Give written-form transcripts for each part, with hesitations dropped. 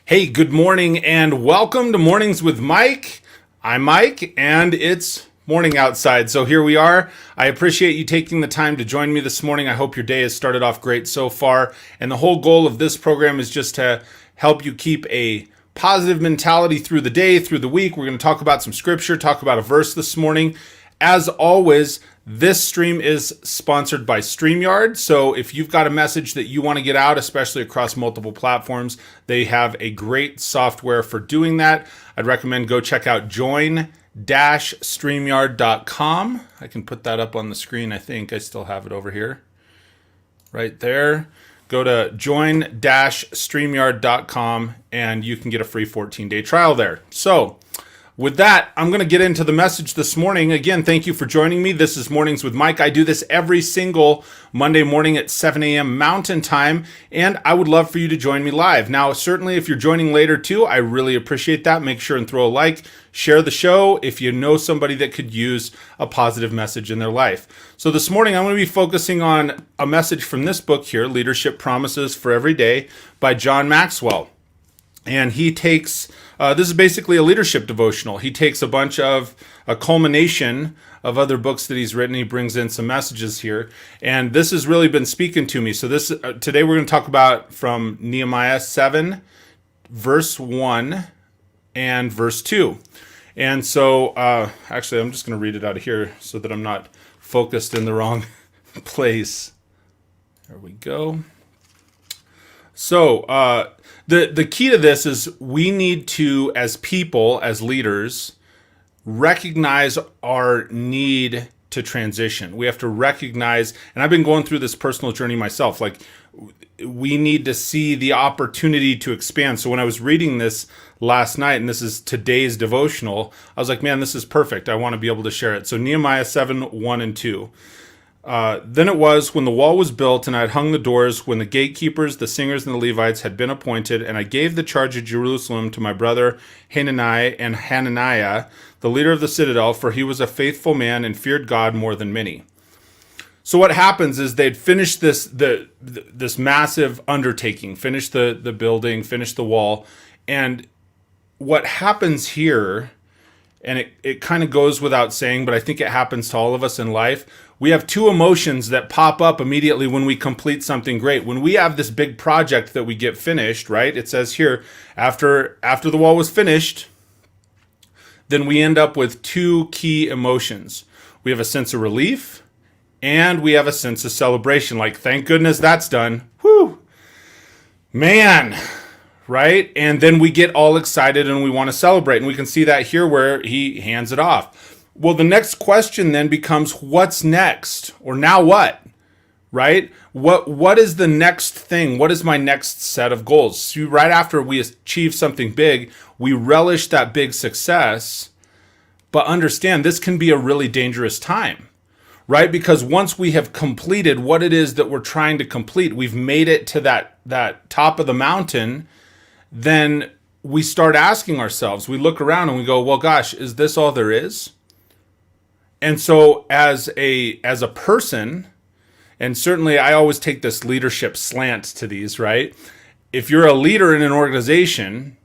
Hey, good morning and welcome to Mornings with Mike. I'm Mike and it's morning outside. So here we are. I appreciate you taking the time to join me this morning. I hope your day has started off great so far. And the whole goal of this program is just to help you keep a positive mentality through the day, through the week. We're going to talk about some scripture, talk about a verse this morning. As always, this stream is sponsored by StreamYard. So if you've got a message that you want to get out, especially across multiple platforms, they have a great software for doing that. I'd recommend go check out join-streamyard.com. I can put that up on the screen. I think I still have it over here. Right there. Go to join-streamyard.com and you can get a free 14-day trial there. So with that, I'm going to get into the message this morning. Again, thank you for joining me. This is Mornings with Mike. I do this every single Monday morning at 7 a.m. Mountain Time, and I would love for you to join me live. Now, certainly if you're joining later too, I really appreciate that. Make sure and throw a like, share the show if you know somebody that could use a positive message in their life. So this morning, I'm going to be focusing on a message from this book here, Leadership Promises for Every Day by John Maxwell. And he takes, this is basically a leadership devotional. He takes a bunch of, a culmination of other books that he's written. He brings in some messages here. And this has really been speaking to me. So this today we're going to talk about from Nehemiah 7, verse 1 and verse 2. And so, actually, I'm just going to read it out of here so that I'm not focused in the wrong place. There we go. So, the key to this is we need to, as people, as leaders, recognize our need to transition. We have to recognize, and I've been going through this personal journey myself, like we need to see the opportunity to expand. So when I was reading this last night, and this is today's devotional, I was like, man, this is perfect. I want to be able to share it. So Nehemiah 7, 1 and 2. Then it was when the wall was built and I had hung the doors, when the gatekeepers, the singers, and the Levites had been appointed, and I gave the charge of Jerusalem to my brother Hanani and Hananiah, the leader of the citadel, for he was a faithful man and feared God more than many. So what happens is they'd finished this massive undertaking, finished the building, finished the wall, and what happens here, and it kind of goes without saying, but I think it happens to all of us in life. We have two emotions that pop up immediately when we complete something great. When we have this big project that we get finished, right? It says here, after the wall was finished, then we end up with two key emotions. We have a sense of relief and we have a sense of celebration. Like, thank goodness that's done. Whew. Man. Right? And then we get all excited and we want to celebrate. And we can see that here where he hands it off. Well, the next question then becomes, what's next? Or now what? Right? What is the next thing? What is my next set of goals? So right after we achieve something big, we relish that big success. But understand, this can be a really dangerous time. Right? Because once we have completed what it is that we're trying to complete, we've made it to that top of the mountain, then we start asking ourselves, we look around and we go, well, gosh, is this all there is? And so as a person, and certainly I always take this leadership slant to these, right? If you're a leader in an organization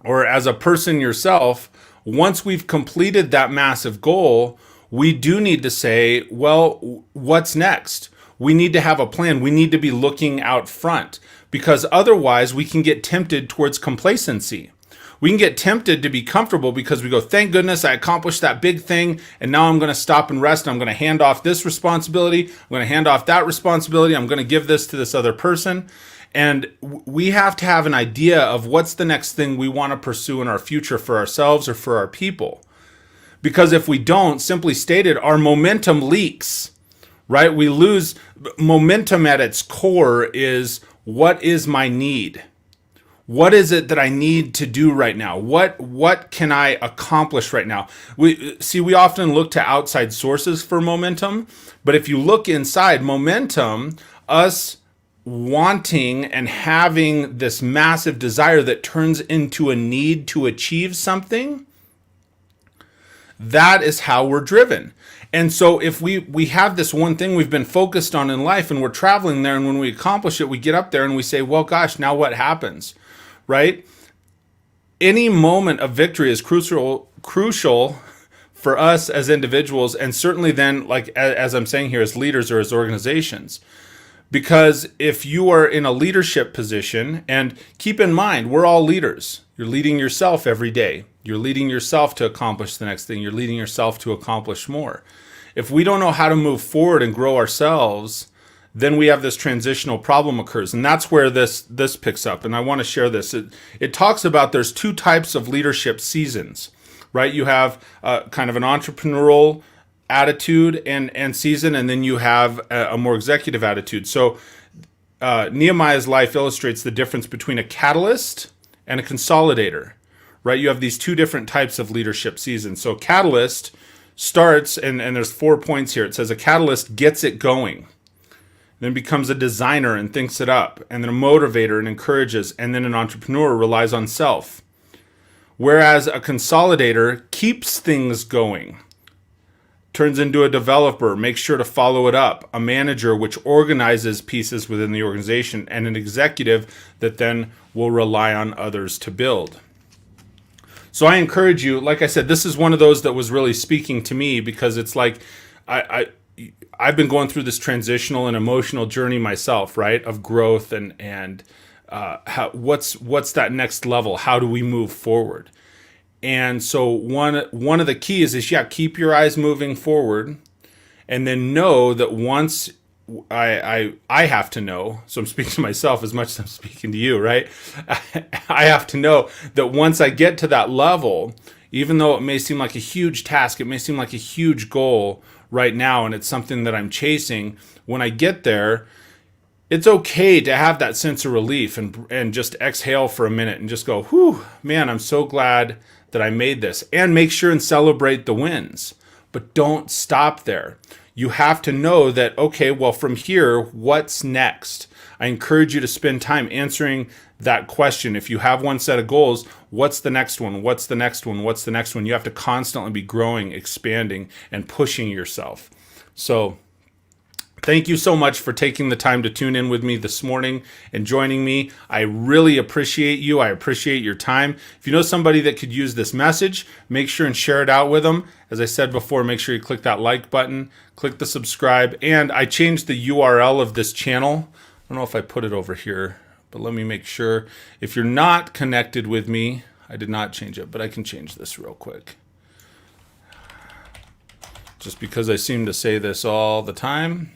or as a person yourself, once we've completed that massive goal, we do need to say, well, what's next? We need to have a plan. We need to be looking out front because otherwise we can get tempted towards complacency. We can get tempted to be comfortable because we go, thank goodness I accomplished that big thing, and now I'm going to stop and rest. I'm going to hand off this responsibility. I'm going to hand off that responsibility. I'm going to give this to this other person. And we have to have an idea of what's the next thing we want to pursue in our future for ourselves or for our people. Because if we don't, simply stated, our momentum leaks, right? We lose momentum at its core is, what is my need? What is it that I need to do right now? What can I accomplish right now? We often look to outside sources for momentum, but if you look inside, momentum, us wanting and having this massive desire that turns into a need to achieve something, that is how we're driven. And so if we have this one thing we've been focused on in life and we're traveling there, and when we accomplish it, we get up there and we say, well, gosh, now what happens? Right? any moment of victory is crucial for us as individuals, and certainly then, like as I'm saying here, as leaders or as organizations. Because if you are in a leadership position, and keep in mind, we're all leaders. You're leading yourself every day. You're leading yourself to accomplish the next thing. You're leading yourself to accomplish more. If we don't know how to move forward and grow ourselves, then we have this transitional problem occurs. And that's where this picks up. And I want to share this. It talks about there's two types of leadership seasons, right? You have kind of an entrepreneurial attitude and season, and then you have a more executive attitude. So Nehemiah's life illustrates the difference between a catalyst and a consolidator, right? You have these two different types of leadership seasons. So catalyst starts, and there's 4 points here. It says a catalyst gets it going, then becomes a designer and thinks it up, and then a motivator and encourages, and then an entrepreneur relies on self. Whereas a consolidator keeps things going, turns into a developer, makes sure to follow it up, a manager which organizes pieces within the organization, and an executive that then will rely on others to build. So I encourage you, like I said, this is one of those that was really speaking to me, because it's like I've been going through this transitional and emotional journey myself, right, of growth and what's that next level? How do we move forward? And so one of the keys is keep your eyes moving forward, and then know that once I have to know. So I'm speaking to myself as much as I'm speaking to you, right? I have to know that once I get to that level, even though it may seem like a huge task, it may seem like a huge goal right now, and it's something that I'm chasing, when I get there, it's okay to have that sense of relief and just exhale for a minute and just go, whew, man, I'm so glad that I made this, and make sure and celebrate the wins. But don't stop there. You have to know that, okay, well, from here, what's next? I encourage you to spend time answering that question. If you have one set of goals, what's the next one? What's the next one? What's the next one? You have to constantly be growing, expanding, and pushing yourself. So thank you so much for taking the time to tune in with me this morning and joining me. I really appreciate you. I appreciate your time. If you know somebody that could use this message, make sure and share it out with them. As I said before, make sure you click that like button, click the subscribe, and I changed the URL of this channel. I don't know if I put it over here, but let me make sure. If you're not connected with me, I did not change it, but I can change this real quick. Just because I seem to say this all the time.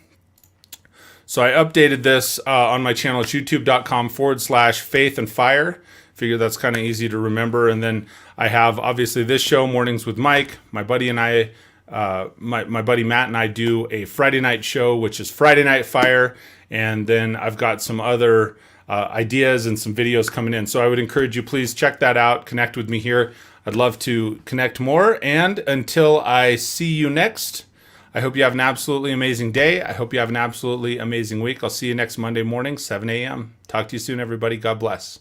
So I updated this on my channel. It's youtube.com/faith and fire. Figure that's kind of easy to remember. And then I have obviously this show, Mornings with Mike. My buddy and I, my buddy Matt and I do a Friday night show, which is Friday Night Fire. And then I've got some other ideas and some videos coming in. So I would encourage you, please check that out. Connect with me here. I'd love to connect more. And until I see you next, I hope you have an absolutely amazing day. I hope you have an absolutely amazing week. I'll see you next Monday morning, 7 a.m. Talk to you soon, everybody. God bless.